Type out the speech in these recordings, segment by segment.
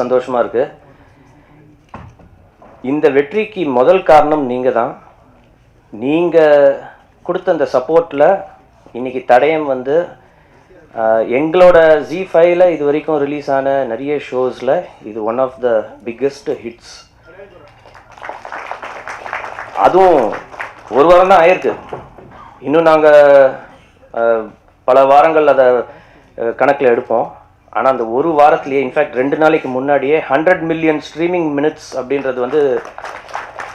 சந்தோஷமாக இருக்குது. இந்த வெற்றிக்கு முதல் காரணம் நீங்கள் தான். நீங்கள் கொடுத்த அந்த சப்போர்ட்டில் இன்றைக்கி தடயம் வந்து எங்களோட Z5ல இது வரைக்கும் ரிலீஸ் ஆன நிறைய ஷோஸில் இது one of the biggest hits. அதுவும் ஒரு வாரம் தான் ஆயிருக்கு. இன்னும் நாங்கள் பல வாரங்கள் அதை கணக்கில் எடுப்போம். ஆனால் அந்த ஒரு வாரத்திலேயே, இன்ஃபேக்ட் 2 நாளைக்கு முன்னாடியே 100 மில்லியன் ஸ்ட்ரீமிங் மினிட்ஸ் அப்படின்றது வந்து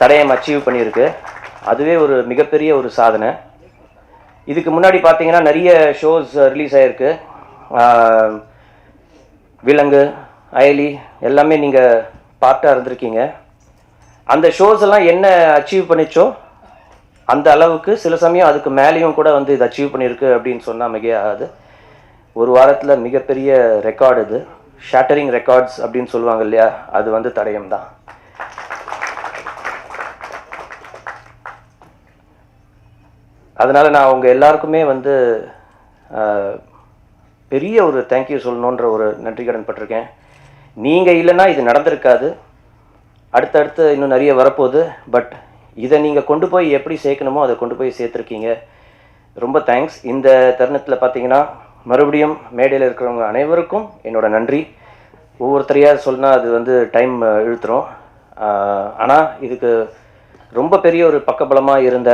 தடயம் அச்சீவ் பண்ணியிருக்கு. அதுவே ஒரு மிகப்பெரிய ஒரு சாதனை. இதுக்கு முன்னாடி பார்த்தீங்கன்னா நிறைய ஷோஸ் ரிலீஸ் ஆகிருக்கு. விலங்கு, அயலி எல்லாமே நீங்கள் பார்ட்டாக இருந்திருக்கீங்க. அந்த ஷோஸ் எல்லாம் என்ன அச்சீவ் பண்ணிச்சோ அந்த அளவுக்கு சில சமயம் அதுக்கு மேலேயும் கூட வந்து இது அச்சீவ் பண்ணியிருக்கு அப்படின்னு சொன்னால் மிகையாகாது. ஒரு வாரத்தில் மிகப்பெரிய ரெக்கார்டு இது. ஷேட்டரிங் ரெக்கார்ட்ஸ் அப்படின்னு சொல்லுவாங்க இல்லையா, அது வந்து தடயம் தான். அதனால் நான் அவங்க எல்லாருக்குமே வந்து பெரிய ஒரு தேங்க்யூ சொல்லணுன்ற ஒரு நன்றி கடன் பட்டிருக்கேன். நீங்கள் இல்லைன்னா இது நடந்திருக்காது. அடுத்தடுத்து இன்னும் நிறைய வரப்போகுது. பட் இதை நீங்கள் கொண்டு போய் எப்படி சேர்க்கணுமோ அதை கொண்டு போய் சேர்த்துருக்கீங்க. ரொம்ப தேங்க்ஸ். இந்த தருணத்தில் பார்த்தீங்கன்னா மறுபடியும் மேடையில் இருக்கிறவங்க அனைவருக்கும் என்னோட நன்றி. ஒவ்வொருத்தரையாக சொன்னால் அது வந்து டைம் இழுத்துரும். ஆனால் இதுக்கு ரொம்ப பெரிய ஒரு பக்கபலமாக இருந்த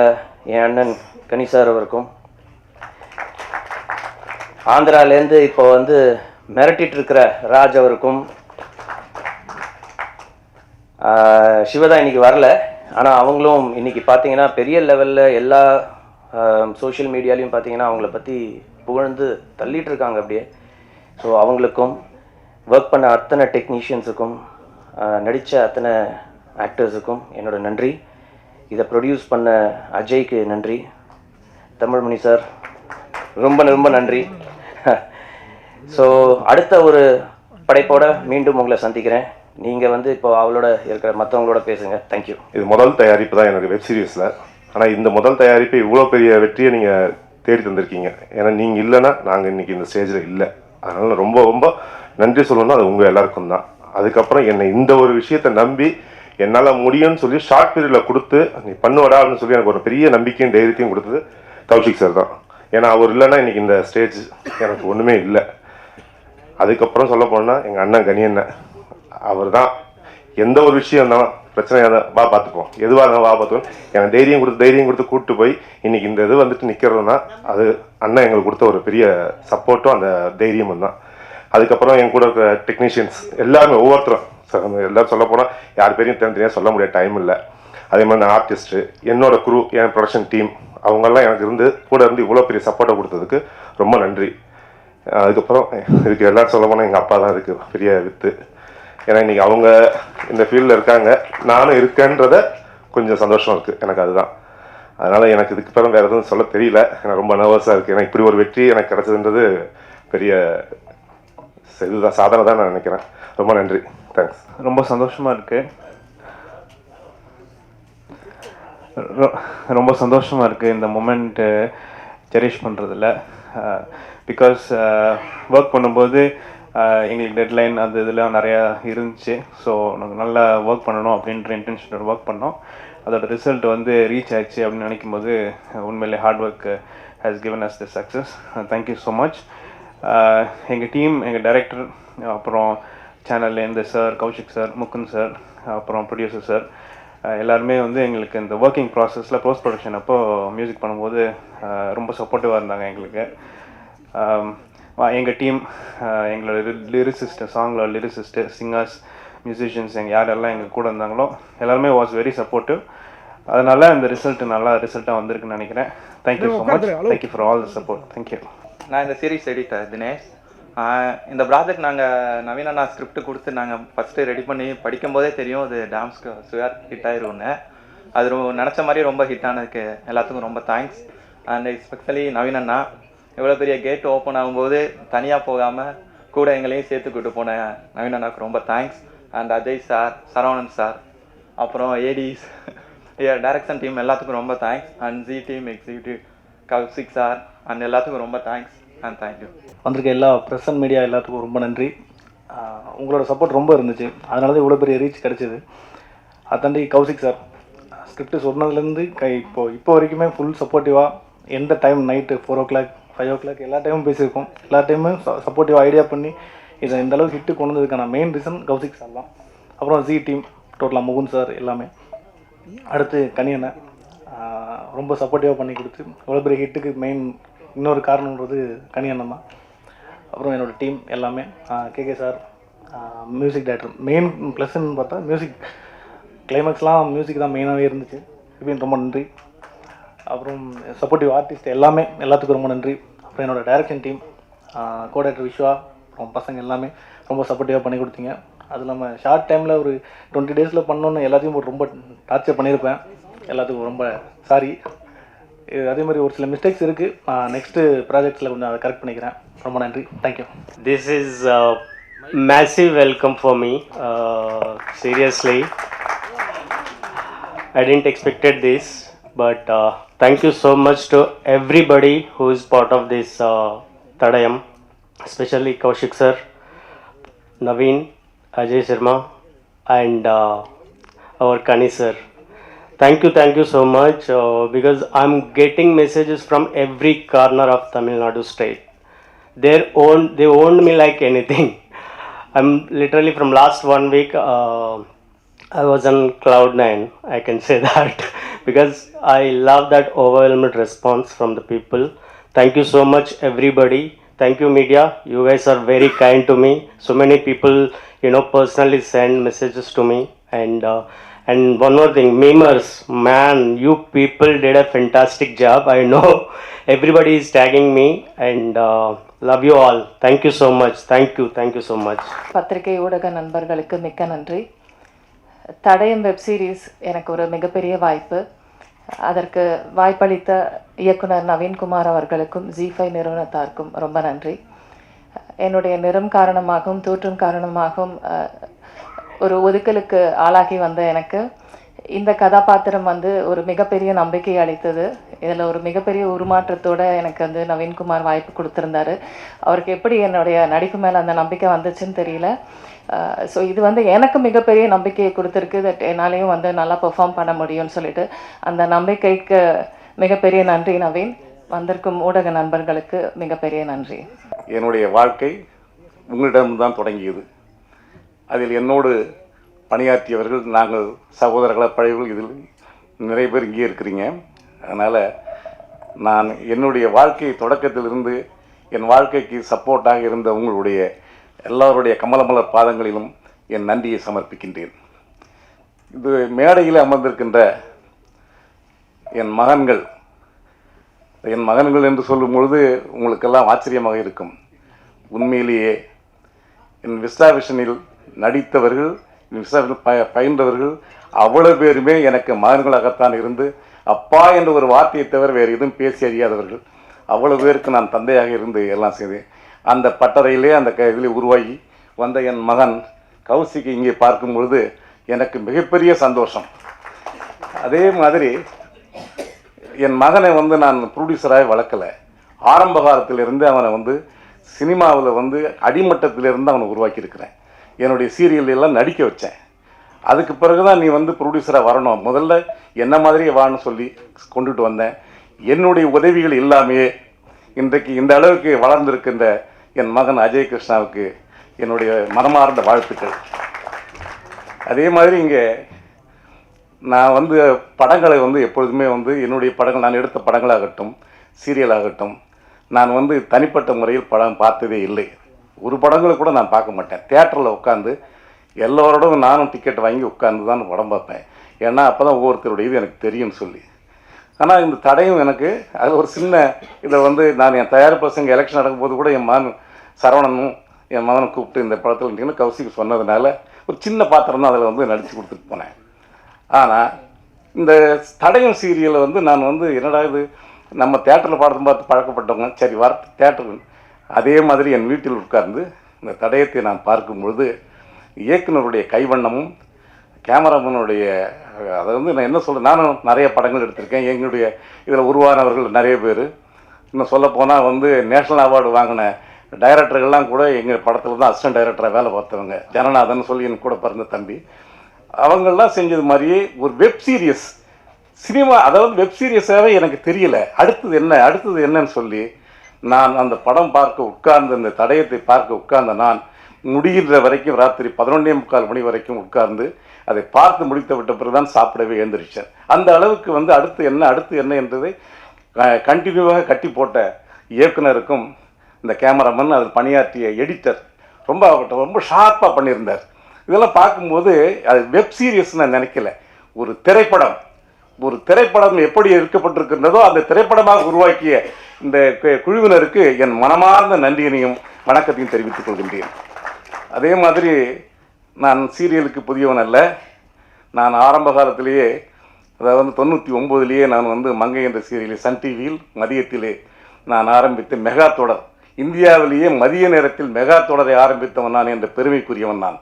என் அண்ணன் கனி சார் அவருக்கும், ஆந்திராலேருந்து இப்போ வந்து மிரட்டிட்டு இருக்கிற ராஜ் அவருக்கும், சிவதா இன்னைக்கு வரல, ஆனால் அவங்களும் இன்னைக்கு பார்த்தீங்கன்னா பெரிய லெவலில் எல்லா சோஷியல் மீடியாலையும் பார்த்தீங்கன்னா அவங்கள பற்றி புகழ்ந்து தள்ளிட்டு இருக்காங்க அப்படியே. ஸோ அவங்களுக்கும், ஒர்க் பண்ண அத்தனை டெக்னீஷியன்ஸுக்கும், நடித்த அத்தனை ஆக்டர்ஸுக்கும் என்னோட நன்றி. இதை ப்ரொடியூஸ் பண்ண அஜய்க்கு நன்றி. தமிழ்மணி சார் ரொம்ப ரொம்ப நன்றி. ஸோ அடுத்த ஒரு படைப்போட மீண்டும் உங்களை சந்திக்கிறேன். நீங்கள் வந்து இப்போ அவளோட இருக்கிற மற்றவங்களோட பேசுங்க. தேங்க்யூ. இது முதல் தயாரிப்பு தான் எனக்கு வெப் சீரிஸில். ஆனால் இந்த முதல் தயாரிப்பு இவ்வளோ பெரிய வெற்றியை நீங்கள் தேடி தந்திருக்கீங்க. ஏன்னா நீங்கள் இல்லைன்னா நாங்கள் இன்றைக்கி இந்த ஸ்டேஜில் இல்லை. அதனால் ரொம்ப ரொம்ப நன்றி சொல்லணும்னா அது உங்கள் எல்லாருக்கும் தான். அதுக்கப்புறம் என்னை இந்த ஒரு விஷயத்தை நம்பி என்னால் முடியும்னு சொல்லி ஷார்ட் பீரியடில் கொடுத்து நீ பண்ணுவடான்னு சொல்லி எனக்கு ஒரு பெரிய நம்பிக்கையும் தைரியத்தையும் கொடுத்தது கௌஷிக் சார் தான். ஏன்னா அவர் இல்லைன்னா இன்றைக்கி இந்த ஸ்டேஜ் எனக்கு ஒன்றுமே இல்லை. அதுக்கப்புறம் சொல்ல போனால் எங்கள் அண்ணன் கனி அண்ணன், அவர் தான் எந்த ஒரு விஷயம் இருந்தாலும் பிரச்சனையாக தான் வா பார்த்துப்போம், எதுவாக இருந்தாலும் வா பார்த்துப்போம், எனக்கு தைரியம் கொடுத்து கூப்பிட்டு போய் இன்றைக்கி இந்த இது வந்துட்டு நிற்கிறதுனா அது அண்ணன் எங்களுக்கு கொடுத்த ஒரு பெரிய சப்போர்ட்டும் அந்த தைரியமும் தான். அதுக்கப்புறம் என் கூட இருக்கிற டெக்னீஷியன்ஸ் எல்லாருமே ஒவ்வொருத்தரும் எல்லோரும் சொல்ல போனால் யார் பேரையும் தனித்தனியாக சொல்ல முடியாத டைம் இல்லை. அதே மாதிரி நான் ஆர்டிஸ்ட்டு, என்னோட குரூ, என் ப்ரொடக்ஷன் டீம், அவங்கெல்லாம் எனக்கு கூட இருந்து இவ்வளோ பெரிய சப்போர்ட்டை கொடுத்ததுக்கு ரொம்ப நன்றி. அதுக்கப்புறம் இதுக்கு எல்லோரும் சொல்ல போனால் எங்கள் அப்பா தான் இருக்குது பெரிய வித்து. ஏன்னா இன்றைக்கி அவங்க இந்த ஃபீல்டில் இருக்காங்க, நானும் இருக்கேன்றத கொஞ்சம் சந்தோஷம் இருக்குது எனக்கு. அதுதான். அதனால் எனக்கு இதுக்கு பிறகு வேறு எதுவும் சொல்ல தெரியல. எனக்கு ரொம்ப நர்வஸாக இருக்குது. ஏன்னா இப்படி ஒரு வெற்றி எனக்கு கிடச்சதுன்றது பெரிய இதுதான், சாதனை தான் நான் நினைக்கிறேன். ரொம்ப நன்றி. தேங்க்ஸ். ரொம்ப சந்தோஷமாக இருக்குது. ரொம்ப சந்தோஷமாக இருக்குது இந்த மொமெண்ட்டு செரிஷ் பண்ணுறதில்ல. பிகாஸ் ஒர்க் பண்ணும்போது எங்களுக்கு டெட்லைன் அது இதெல்லாம் நிறையா இருந்துச்சு. ஸோ நாங்கள் நல்லா ஒர்க் பண்ணணும் அப்படின்ற இன்டென்ஷனோட ஒர்க் பண்ணோம். அதோட ரிசல்ட் வந்து ரீச் ஆயிடுச்சு அப்படின்னு நினைக்கும் போது உண்மையிலே hard work has given us the success. Thank you so much. எங்கள் டீம், எங்கள் டைரக்டர், அப்புறம் சேனல்லேருந்து sir, Kaushik sir, Mukund sir, அப்புறம் ப்ரொடியூசர் சார், எல்லாருமே வந்து எங்களுக்கு இந்த ஒர்க்கிங் ப்ராசஸில் போஸ்ட் ப்ரொடக்ஷன் அப்போது மியூசிக் பண்ணும்போது ரொம்ப சப்போர்ட்டிவாக இருந்தாங்க எங்களுக்கு. எங்கள் டீம், எங்களோட லிரிசிஸ்ட்டு, சாங்களோட லிரிசிஸ்ட்டு, சிங்கர்ஸ், மியூசிஷியன்ஸ், யாரெல்லாம் எங்கள் கூட இருந்தாங்களோ எல்லாருமே வாஸ் வெரி சப்போர்ட்டிவ். அதனால் இந்த ரிசல்ட்டாக வந்திருக்குன்னு நினைக்கிறேன். Thank you so much. Thank you for all the support. Thank you. நான் இந்த சீரிஸ் எடிட்டர் தினேஷ். இந்த ப்ராஜெக்ட் நாங்கள் நவீன நான் ஸ்கிரிப்ட் கொடுத்து நாங்கள் ஃபஸ்ட்டு ரெடி பண்ணி படிக்கும்போதே தெரியும் அது டான்ஸ்க்கு சுயர் ஹிட் ஆயிரும்னு. அது நினச்ச மாதிரி ரொம்ப ஹிட் ஆனதுக்கு எல்லாத்துக்கும் ரொம்ப தேங்க்ஸ். அண்ட் எஸ்பெஷலி நவீனண்ணா இவ்வளோ பெரிய கேட் ஓப்பன் ஆகும்போது தனியாக போகாமல் கூட எங்களையும் சேர்த்து கூட்டு போன நவீனண்ணாவுக்கு ரொம்ப thanks. And Ajay sir, Saravanan sir, அப்புறம் ஏடிஸ், டைரக்ஷன் டீம் எல்லாத்துக்கும் ரொம்ப thanks. And G team executive Kaushik sir and எல்லாத்துக்கும் ரொம்ப தேங்க்ஸ் அண்ட் தேங்க்யூ. வந்திருக்க எல்லா ப்ரெஸ் அண்ட் மீடியா எல்லாத்துக்கும் ரொம்ப நன்றி. உங்களோட சப்போர்ட் ரொம்ப இருந்துச்சு, அதனால தான் இவ்வளோ பெரிய ரீச் கிடச்சிது. அதாண்டி கௌசிக் சார் ஸ்கிரிப்ட் சொன்னதுலேருந்து இப்போ வரைக்குமே ஃபுல் சப்போர்ட்டிவாக, எந்த டைம் நைட்டு 4 o'clock 5 o'clock எல்லா டைமும் பேசியிருக்கோம். எல்லா டைமும் சப்போர்ட்டிவாக ஐடியா பண்ணி இதை இந்த அளவுக்கு ஹிட்டு கொண்டு வந்ததுக்கான மெயின் ரீசன் கௌசிக் சார் தான். அப்புறம் ஜி டீம் டோட்டலாக முகுந்த் சார் எல்லாமே. அடுத்து கனியனை ரொம்ப சப்போர்ட்டிவாக பண்ணி கொடுத்து இவ்வளோ பெரிய ஹிட்டுக்கு மெயின் இன்னொரு காரணன்றது கனியண்ணன் தான். அப்புறம் என்னோடய டீம் எல்லாமே, KK sir music director. Main ப்ளஸ்ன்னு பார்த்தா மியூசிக் கிளைமேக்ஸ்லாம் மியூசிக் தான் மெயினாகவே இருந்துச்சு. இப்படின்னு ரொம்ப நன்றி. அப்புறம் சப்போர்ட்டிவ் ஆர்டிஸ்ட் எல்லாத்துக்கும் ரொம்ப நன்றி. அப்புறம் என்னோடய direction team, co director Viswa, அப்புறம் பசங்க எல்லாமே ரொம்ப சப்போர்ட்டிவாக பண்ணி கொடுத்தீங்க. அது இல்லாமல் ஷார்ட் டைமில் ஒரு 20 days பண்ணோன்னு எல்லாத்தையும் ரொம்ப டார்ச்சர் பண்ணியிருப்பேன். எல்லாத்துக்கும் ரொம்ப சாரி. அதே மாதிரி ஒரு சில மிஸ்டேக்ஸ் இருக்குது, நெக்ஸ்ட்டு ப்ராஜெக்ட்ஸில் கொஞ்சம் அதை கரெக்ட் பண்ணிக்கிறேன். ரொம்ப நன்றி. Thank you. This is a massive welcome for me. Seriously, I didn't expected this, but thank you so much to everybody who is part of this Tadayam, especially Kaushik sir, Naveen, Ajay Sharma, and our Kani sir. Thank you so much because I'm getting messages from every corner of Tamil Nadu state. They owned me like anything. I'm literally from last 1 week I was on cloud 9, I can say that, because I love that overwhelming response from the people. Thank you so much everybody. Thank you media, you guys are very kind to me. So many people personally send messages to me. And one more thing, memers, man, you people did a fantastic job. I know everybody is tagging me, and love you all. Thank you so much. Thank you so much. பத்திரிகை ஊடக நண்பர்களுக்கு மிக்க நன்றி. தடயம் web series எனக்கு ஒரு மிகப்பெரிய வாய்ப்பு. அதற்கு வாய்ப்பளித்த இயக்குனர் நவீன்குமார் அவர்களுக்கும் ஜி5 நிறுவனத்தாருக்கும் ரொம்ப நன்றி. என்னுடைய நிறம் காரணமாகவும் தோற்றம் காரணமாகவும் ஒரு ஒதுக்கலுக்கு ஆளாகி வந்த எனக்கு இந்த கதாபாத்திரம் ஒரு மிகப்பெரிய நம்பிக்கை அளித்தது. இதில் ஒரு மிகப்பெரிய உருமாற்றத்தோடு எனக்கு நவீன்குமார் வாய்ப்பு கொடுத்துருந்தாரு. அவருக்கு எப்படி என்னுடைய நடிப்பு மேலே அந்த நம்பிக்கை வந்துச்சுன்னு தெரியல. ஸோ இது எனக்கு மிகப்பெரிய நம்பிக்கையை கொடுத்துருக்கு. தட் என்னாலேயும் நல்லா பெர்ஃபார்ம் பண்ண முடியும்னு சொல்லிட்டு அந்த நம்பிக்கைக்கு மிகப்பெரிய நன்றி நவீன். வந்திருக்கும் ஊடக நண்பர்களுக்கு மிகப்பெரிய நன்றி. என்னுடைய வாழ்க்கை உங்களிடம்தான் தொடங்கியது. அதில் என்னோடு பணியாற்றியவர்கள் நாங்கள் சகோதரர்களாக பழையவர்கள் இதில் நிறைய பேர் இங்கே இருக்கிறீங்க. அதனால் நான் என்னுடைய வாழ்க்கை தொடக்கத்திலிருந்து என் வாழ்க்கைக்கு சப்போர்ட்டாக இருந்த உங்களுடைய எல்லாருடைய கமலமலர் பாதங்களிலும் என் நன்றியை சமர்ப்பிக்கின்றேன். இது மேடையில் அமர்ந்திருக்கின்ற என் மகன்கள் என்று சொல்லும் பொழுது உங்களுக்கெல்லாம் ஆச்சரியமாக இருக்கும். உண்மையிலேயே என் விஸ்டாவிஷனில் நடித்தவர்கள், பயின்றவர்கள் அவ்வளவு பேருமே எனக்கு மகன்களாகத்தான் இருந்து அப்பா என்ற ஒரு வார்த்தையை தவிர வேறு எதுவும் பேசி அறியாதவர்கள். அவ்வளவு பேருக்கு நான் தந்தையாக இருந்து எல்லாம் செய்தேன். அந்த பட்டறையிலே அந்த இதில் உருவாகி வந்த என் மகன் கௌசிக்கு இங்கே பார்க்கும் பொழுது எனக்கு மிகப்பெரிய சந்தோஷம். அதே மாதிரி என் மகனை நான் ப்ரொடியூசராக வளர்க்கலை. ஆரம்ப காலத்திலிருந்து அவனை சினிமாவில் அடிமட்டத்திலிருந்து அவனை உருவாக்கியிருக்கிறேன். என்னுடைய சீரியல் எல்லாம் நடிக்க வச்சேன். அதுக்கு பிறகு தான் நீ ப்ரொடியூசராக வரணும், முதல்ல என்ன மாதிரியே வான்னு சொல்லி கொண்டுட்டு வந்தேன். என்னுடைய உதவிகள் இல்லாமையே இன்றைக்கு இந்த அளவுக்கு வளர்ந்திருக்கின்ற என் மகன் அஜய் கிருஷ்ணாவுக்கு என்னுடைய மனமார்ந்த வாழ்த்துக்கள். அதே மாதிரி இங்கே நான் படங்களை எப்பொழுதுமே என்னுடைய படங்கள், நான் எடுத்த படங்களாகட்டும் சீரியலாகட்டும், நான் தனிப்பட்ட முறையில் படம் பார்த்ததே இல்லை. ஒரு படங்களை கூட நான் பார்க்க மாட்டேன். தியேட்டரில் உட்காந்து எல்லோரோடும் நானும் டிக்கெட் வாங்கி உட்காந்து தான் படம் பார்ப்பேன். ஏன்னா அப்போ தான் ஒவ்வொருத்தருடைய இது எனக்கு தெரியும்னு சொல்லி. ஆனால் இந்த தடையும் எனக்கு அது ஒரு சின்ன இதில் நான் என் தயாரிப்பு பசங்க எலெக்ஷன் நடக்கும்போது கூட என் மகன் சரவணனும் என் மகனை கூப்பிட்டு இந்த படத்தில் கௌசிக்கு சொன்னதுனால ஒரு சின்ன பாத்திரம் தான் அதில் நடித்து கொடுத்துட்டு போனேன். ஆனால் இந்த தடையும் சீரியலை நான் என்னடா இது நம்ம தேட்டரில் பார்த்து பழக்கப்பட்டவங்க, சரி வர தேட்டருக்கு. அதே மாதிரி என் வீட்டில் உட்கார்ந்து இந்த தடயத்தை நான் பார்க்கும் பொழுது இயக்குனருடைய கைவண்ணமும் கேமராமேனுடைய அதை நான் என்ன சொல்கிறேன், நானும் நிறைய படங்கள் எடுத்திருக்கேன். எங்களுடைய இதில் உருவானவர்கள் நிறைய பேர். இன்னும் சொல்லப்போனால் நேஷ்னல் அவார்டு வாங்கின டைரக்டர்கள்லாம் கூட எங்கள் படத்தில் தான் அசிஸ்டன்ட் டைரக்டராக வேலை பார்த்தவங்க. ஜனநாதன் சொல்லி எனக்கு கூட பிறந்த தம்பி. அவங்கெல்லாம் செஞ்சது மாதிரியே ஒரு வெப் சீரியஸ் சினிமா, அதாவது வெப் சீரியஸாகவே எனக்கு தெரியல அடுத்தது என்னன்னு சொல்லி நான் அந்த படம் பார்க்க உட்கார்ந்து, அந்த தடயத்தை பார்க்க உட்கார்ந்த நான் முடிகின்ற வரைக்கும் ராத்திரி 11:45 மணி வரைக்கும் உட்கார்ந்து அதை பார்த்து முடித்து விட்ட பிறகு தான் சாப்பிடவே எழுந்திரிச்சேன். அந்த அளவுக்கு வந்து அடுத்து என்ன என்றதை கண்டினியூவாக கட்டி போட்ட இயக்குனருக்கும் இந்த கேமராமேன், அதில் பணியாற்றிய எடிட்டர் ரொம்ப ஷார்ப்பாக பண்ணியிருந்தார். இதெல்லாம் பார்க்கும்போது அது வெப் சீரியஸ் நான் நினைக்கல. ஒரு திரைப்படம் எப்படி இருக்கப்பட்டிருக்கின்றதோ அந்த திரைப்படமாக உருவாக்கிய இந்த குழுவினருக்கு என் மனமார்ந்த நன்றியினையும் வணக்கத்தையும் தெரிவித்துக் கொள்கின்றேன். அதே மாதிரி நான் சீரியலுக்கு புதியவன் அல்ல. நான் ஆரம்ப காலத்திலேயே, அதாவது 99லேயே நான் வந்து மங்கை என்ற சீரியலில் சன் டிவியில் மதியத்திலே நான் ஆரம்பித்த மெகா தொடர், இந்தியாவிலேயே மதிய நேரத்தில் மெகா தொடரை ஆரம்பித்தவன் நான் என்ற பெருமைக்குரியவன் நான்.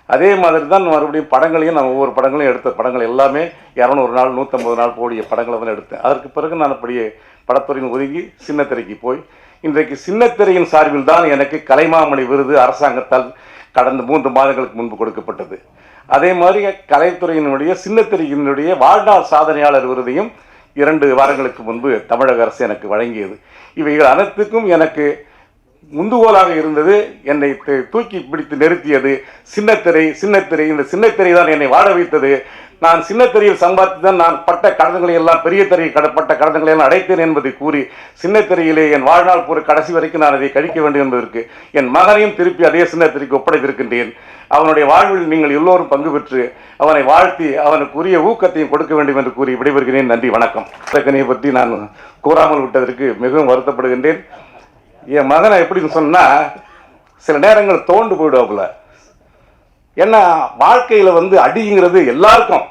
அதே மாதிரி தான் மறுபடியும் படங்களையும் நான் ஒவ்வொரு படங்களையும் எடுத்த படங்கள் எல்லாமே 200 நாள் 150 நாள் போடிய படங்களை தான் எடுத்தேன். அதற்கு பிறகு நான் அப்படியே படத்துறையின் ஒதுங்கி சின்னத்திரைக்கு போய் இன்றைக்கு சின்னத்திரையின் சார்பில் தான் எனக்கு கலைமாமணி விருது அரசாங்கத்தால் கடந்த 3 மாதங்களுக்கு முன்பு கொடுக்கப்பட்டது. அதே மாதிரி கலைத்துறையினுடைய சின்னத்திரையினுடைய வாழ்நாள் சாதனையாளர் விருதையும் 2 வாரங்களுக்கு முன்பு தமிழக அரசு எனக்கு வழங்கியது. இவைகள் அனைத்துக்கும் எனக்கு முந்துகோலாக இருந்தது, என்னை தூக்கி பிடித்து நிறுத்தியது சின்னத்திரை. இந்த சின்னத்திரை தான் என்னை வாழ வைத்தது. நான் சின்னத்திரையில் சம்பாதித்து தான் நான் பட்ட கடன்களை எல்லாம், பெரிய திரையில் பட்ட கடன்களை எல்லாம் அடைத்தேன் என்பதை கூறி சின்னத்திரையிலே என் வாழ்நாள் பூரா கடைசி வரைக்கும் நான் அதை கழிக்க வேண்டும் என்பதற்கு என் மகனையும் திருப்பி அதே சின்னத்திரைக்கு ஒப்படைத்திருக்கின்றேன். அவனுடைய வாழ்வில் நீங்கள் எல்லோரும் பங்கு பெற்று அவனை வாழ்த்தி அவனுக்கு உரிய ஊக்கத்தையும் கொடுக்க வேண்டும் என்று கூறி விடைபெறுகிறேன். நன்றி, வணக்கம். பிரச்சனையை பற்றி நான் கூறாமல் விட்டதற்கு மிகவும் வருத்தப்படுகின்றேன். என் மகனை எப்படின்னு சொன்னால் சில நேரங்கள் தோண்டு போயிடுவாப்புல. ஏன்னா வாழ்க்கையில் வந்து அடிங்கிறது எல்லாருக்கும்,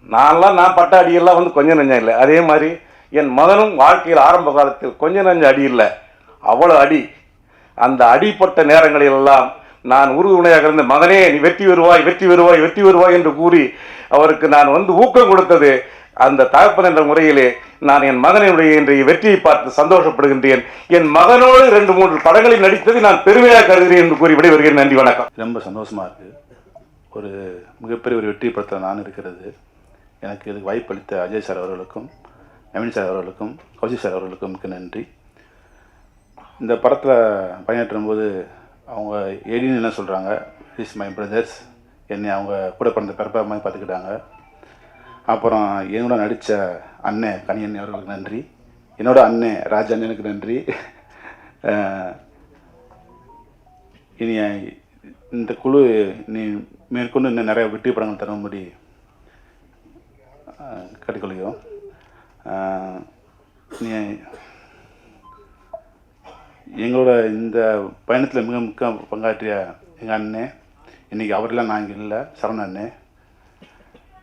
நான் பட்ட அடியெல்லாம் வந்து கொஞ்சம் நஞ்சம் இல்லை. அதே மாதிரி என் மகனும் வாழ்க்கையில் ஆரம்ப காலத்தில் கொஞ்சம் நஞ்சம் அடி இல்லை, அவ்வளோ அடி. அந்த அடிப்பட்ட நேரங்களிலெல்லாம் நான் உறுதுணையாக இருந்த மகனே நீ வெற்றி வருவாய் என்று கூறி அவருக்கு நான் வந்து ஊக்கம் கொடுத்தது அந்த தகப்பன் என்ற முறையிலே நான் என் மகனுடைய இன்றைய வெற்றியை பார்த்து சந்தோஷப்படுகின்றேன். என் மகனோடு 2-3 படங்களில் நடித்தது நான் பெருமையாக கருதுகிறேன் என்று கூறி விடைபெறுகிறேன். நன்றி, வணக்கம். ரொம்ப சந்தோஷமாக இருக்குது. ஒரு மிகப்பெரிய ஒரு வெற்றி படத்தில் நான் இருக்கிறது. எனக்கு இதுக்கு வாய்ப்பளித்த அஜய் சார் அவர்களுக்கும், நவீன் சார் அவர்களுக்கும், கௌஷிக் சார் அவர்களுக்கும் மிக்க நன்றி. இந்த படத்தில் பணியாற்றும் போது அவங்க ஏடின்னு என்ன சொல்கிறாங்க, இஸ் மை பிரதர்ஸ், என்னை அவங்க கூட பிறந்த பிறப்பா மாதிரி பார்த்துக்கிட்டாங்க. அப்புறம் என்னோட நடித்த அண்ணன் கனியன் அவர்களுக்கு நன்றி, என்னோட அண்ணன் ராஜ அண்ணனுக்கு நன்றி. இனி இந்த குழு நீ மேற்கொண்டு இன்னும் நிறைய வெற்றி படங்கள் தரும்படி கேட்டுக்கொள்கிறோம். நீ எங்களோட இந்த பயணத்தில் மிக முக்கிய பங்காற்றிய எங்கள் அண்ணன், இன்றைக்கி அவரெல்லாம் நான் இங்கே இல்லை, சரவண அண்ணன்,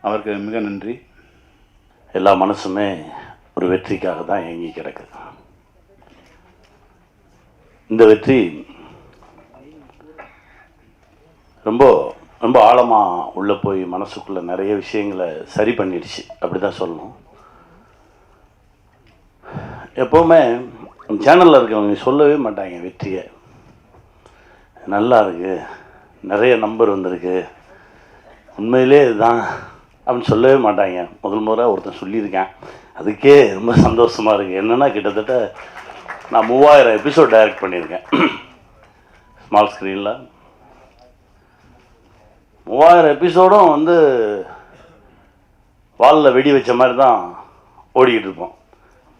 அவருக்கு மிக நன்றி. எல்லா மனசுமே ஒரு வெற்றிக்காக தான் ஏங்கி கிடக்குது. இந்த வெற்றி ரொம்ப ரொம்ப ஆழமாக உள்ளே போய் மனசுக்குள்ளே நிறைய விஷயங்களை சரி பண்ணிடுச்சு, அப்படி தான் சொல்லணும். எப்போவுமே சேனலில் இருக்கவங்க சொல்லவே மாட்டாங்க வெற்றியை, நல்லா இருக்கு, நிறைய நம்பர் வந்திருக்கு, உண்மையிலே இதுதான் அப்படின்னு சொல்லவே மாட்டாங்க. முதல்ல ஒருத்தன் சொல்லியிருக்கேன், அதுக்கே ரொம்ப சந்தோஷமாக இருக்குது. என்னென்னா கிட்டத்தட்ட நான் 3000 எபிசோட் டைரக்ட் பண்ணியிருக்கேன் ஸ்மால் ஸ்க்ரீனில். 3000 எபிசோடும் வந்து வாலில் வெடி வச்ச மாதிரி தான் ஓடிக்கிட்டு இருப்போம்.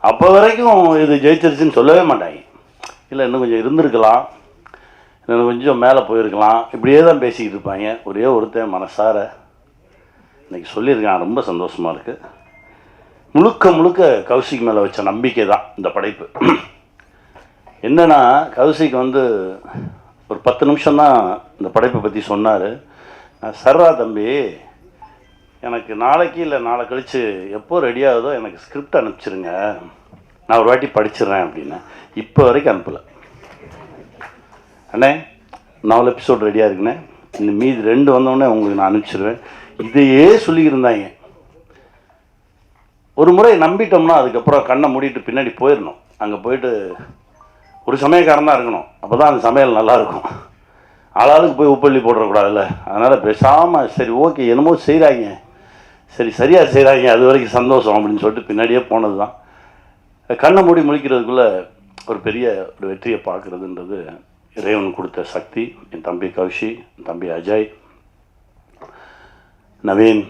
அப்போ வரைக்கும் இது ஜெயிச்சிருச்சுன்னு சொல்லவே மாட்டாங்க. இல்லை இன்னும் கொஞ்சம் இருந்திருக்கலாம், இன்னும் கொஞ்சம் மேலே போயிருக்கலாம், இப்படியே தான் பேசிக்கிட்டு இருப்பாங்க. ஒரே ஒருத்தன் மனசார இன்றைக்கி சொல்லியிருக்கான், ரொம்ப சந்தோஷமாக இருக்குது. முழுக்க முழுக்க கௌஷிக் மேலே வச்ச நம்பிக்கை தான் இந்த படைப்பு. என்னென்னா கௌஷிக் வந்து ஒரு 10 நிமிஷம் தான் இந்த படைப்பை பற்றி சொன்னார். சர்ரா தம்பி, எனக்கு நாளைக்கு இல்லை நாளை கழித்து எப்போ ரெடி ஆகுதோ எனக்கு ஸ்கிரிப்ட் அனுப்பிச்சிருங்க, நான் ஒரு வாட்டி படிச்சிடுறேன் அப்படின்னு. இப்போ வரைக்கும் அனுப்பலை. அண்ணே 4 எபிசோட் ரெடியாக இருக்குண்ணே, இந்த மீதி 2 வந்தோடனே உங்களுக்கு நான் அனுப்பிச்சிடுவேன், இதையே சொல்லியிருந்தாங்க. ஒரு முறை நம்பிட்டோம்னா அதுக்கப்புறம் கண்ணை மூடிட்டு பின்னாடி போயிடணும். அங்கே போயிட்டு ஒரு சமயக்காரன் தான் இருக்கணும், அப்போ தான் அந்த சமையல் நல்லாயிருக்கும். ஆளாளுக்கு போய் உப்பள்ளி போட்டுறக்கூடாதுல்ல. அதனால் பேசாமல் சரி ஓகே என்னமோ செய்கிறாங்க, சரி சரியாக செய்கிறாங்க, அது வரைக்கும் சந்தோஷம் அப்படின்னு சொல்லிட்டு பின்னாடியே போனது தான். கண்ணை மூடி முழிக்கிறதுக்குள்ளே ஒரு பெரிய ஒரு வெற்றியை பார்க்குறதுன்றது இறைவன் கொடுத்த சக்தி. என் தம்பி கௌஷி, என் தம்பி அஜய், நவீன்,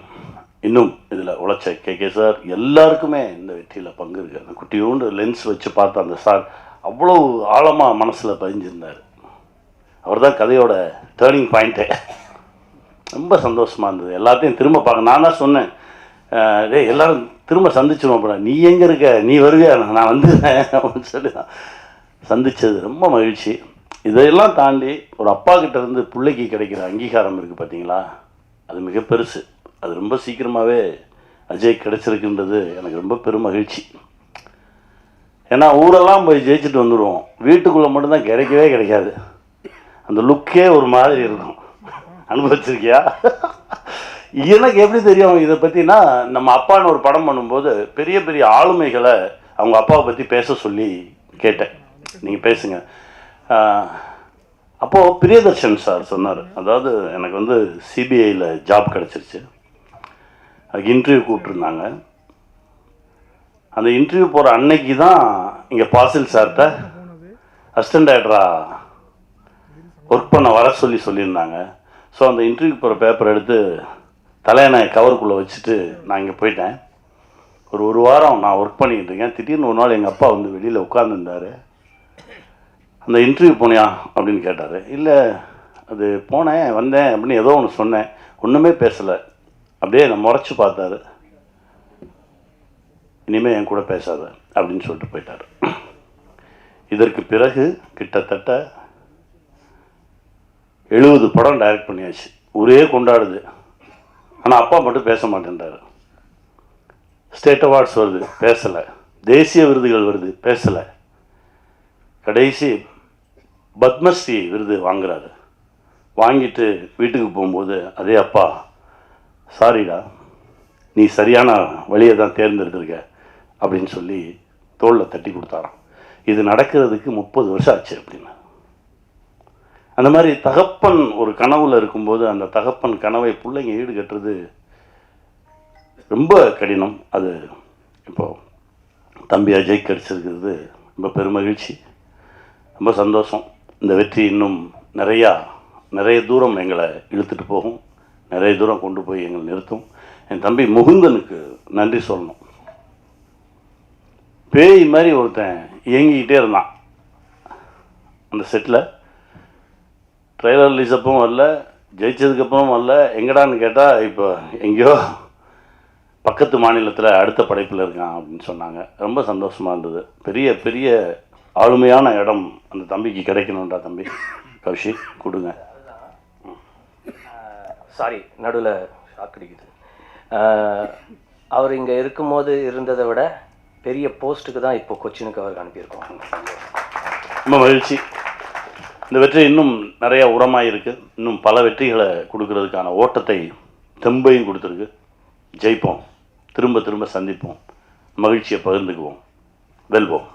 இன்னும் இதில் உழைச்ச கே சார், எல்லாருக்குமே இந்த வெற்றியில் பங்கு இருக்குது. அந்த குட்டியோண்டு லென்ஸ் வச்சு பார்த்த அந்த சார் அவ்வளோ ஆழமாக மனசில் பதிஞ்சிருந்தார். அவர் தான் கதையோட டேர்னிங் பாயிண்ட்டே. ரொம்ப சந்தோஷமாக இருந்தது. எல்லாத்தையும் திரும்ப பார்க்க நான் தான் சொன்னேன், டேய் எல்லோரும் திரும்ப சந்திச்சிடுவோம். அப்புறம் நீ எங்கே இருக்க, நீ வருவியா, நான் வந்துடுறேன் அப்படின்னு சொல்லி தான் சந்தித்தது ரொம்ப மகிழ்ச்சி. இதையெல்லாம் தாண்டி ஒரு அப்பா கிட்ட இருந்து பிள்ளைக்கு கிடைக்கிற அங்கீகாரம் இருக்குது பார்த்தீங்களா, அது மிக பெருசு. அது ரொம்ப சீக்கிரமாகவே அஜய் கிடச்சிருக்குன்றது எனக்கு ரொம்ப பெரும் மகிழ்ச்சி. ஏன்னா ஊரெல்லாம் போய் ஜெயிச்சுட்டு வந்துடுவோம், வீட்டுக்குள்ளே மட்டும்தான் கிடைக்கவே கிடைக்காது. அந்த லுக்கே ஒரு மாதிரி இருக்கும். அனுபவிச்சிருக்கியா? எனக்கு எப்படி தெரியும் இதை பற்றினா, நம்ம அப்பான்னு ஒரு படம் பண்ணும்போது பெரிய பெரிய ஆளுமைகளை அவங்க அப்பாவை பற்றி பேச சொல்லி கேட்டேன், நீங்கள் பேசுங்க. அப்போது பிரியதர்ஷன் சார் சொன்னார், அதாவது எனக்கு வந்து சிபிஐயில் ஜாப் கிடச்சிருச்சு, அதுக்கு இன்டர்வியூ கூப்பிட்ருந்தாங்க. அந்த இன்டர்வியூ போகிற அன்னைக்கு தான் இங்கே பாசில் சார்கிட்ட அசிஸ்டன்ட் டைரக்டராக ஒர்க் பண்ண வர சொல்லியிருந்தாங்க. ஸோ அந்த இன்டர்வியூ போகிற பேப்பர் எடுத்து தலையணை கவருக்குள்ளே வச்சுட்டு நான் இங்கே போயிட்டேன். ஒரு வாரம் நான் ஒர்க் பண்ணிக்கிட்டு இருக்கேன். திடீர்னு ஒரு நாள் எங்கள் அப்பா வந்து வெளியில் உட்காந்துருந்தார். அந்த இன்டர்வியூ போனியா அப்படின்னு கேட்டார். இல்லை அது போனேன் வந்தேன் அப்படின்னு ஏதோ ஒன்று சொன்னேன், ஒன்றுமே பேசலை. அப்படியே நான் முறைச்சி பார்த்தாரு. இனிமேல் என் கூட பேசாத அப்படின்னு சொல்லிட்டு போயிட்டார். இதற்கு பிறகு கிட்டத்தட்ட 70 படம் டைரக்ட் பண்ணியாச்சு, ஊரே கொண்டாடுது. ஆனால் அப்பா மட்டும் பேச மாட்டேன்றாரு. ஸ்டேட் அவார்ட்ஸ் வருது, பேசலை. தேசிய விருதுகள் வருது, பேசலை. கடைசி பத்மஸ்ரீ விருது வாங்குறாரு. வாங்கிட்டு வீட்டுக்கு போகும்போது அதே அப்பா, சாரிடா நீ சரியான வழியை தான் தேர்ந்தெடுத்திருக்க அப்படின்னு சொல்லி தோளில் தட்டி கொடுத்தாராம். இது நடக்கிறதுக்கு 30 வருஷம் ஆச்சு அப்படின்னு. அந்த மாதிரி தகப்பன் ஒரு கனவுல இருக்கும்போது அந்த தகப்பன் கனவை பிள்ளைங்க ஈடுகட்டுறது ரொம்ப கடினம். அது இப்போது தம்பி அஜய் கிடச்சிருக்கிறது ரொம்ப பெருமகிழ்ச்சி, ரொம்ப சந்தோஷம். இந்த வெற்றி இன்னும் நிறைய தூரம் எங்களை இழுத்துட்டு போகும், நிறைய தூரம் கொண்டு போய் எங்களை நிறுத்தும். என் தம்பி முகுந்தனுக்கு நன்றி சொல்லணும். பேய் மாதிரி ஒருத்தன் இயங்கிக்கிட்டே இருந்தான் அந்த செட்டில். ட்ரெய்லர் ரிலீஸ் அப்பவும் வரல, ஜெயிச்சதுக்கப்புறம் வரல. எங்கடான்னு கேட்டால் இப்போ எங்கேயோ பக்கத்து மாநிலத்தில் அடுத்த படைப்பில் இருக்கான் அப்படின்னு சொன்னாங்க. ரொம்ப சந்தோஷமாக இருந்தது. பெரிய பெரிய ஆளுமையான இடம் அந்த தம்பிக்கு கிடைக்கணுன்றா. தம்பி கௌஷி கொடுங்க. சாரி நடுவில் ஷாக் அடிக்குது. அவர் இங்கே இருக்கும்போது இருந்ததை விட பெரிய போஸ்ட்டுக்கு தான் இப்போ கொச்சினுக்கு அவருக்கு அனுப்பியிருக்கோம். ரொம்ப மகிழ்ச்சி. இந்த வெற்றி இன்னும் நிறைய உரமாக இருக்குது. இன்னும் பல வெற்றிகளை கொடுக்கறதுக்கான ஓட்டத்தை தெம்பையும் கொடுத்துருக்கு. ஜெயிப்போம், திரும்ப திரும்ப சந்திப்போம், மகிழ்ச்சியை பகிர்ந்துக்குவோம், வெல்வோம்.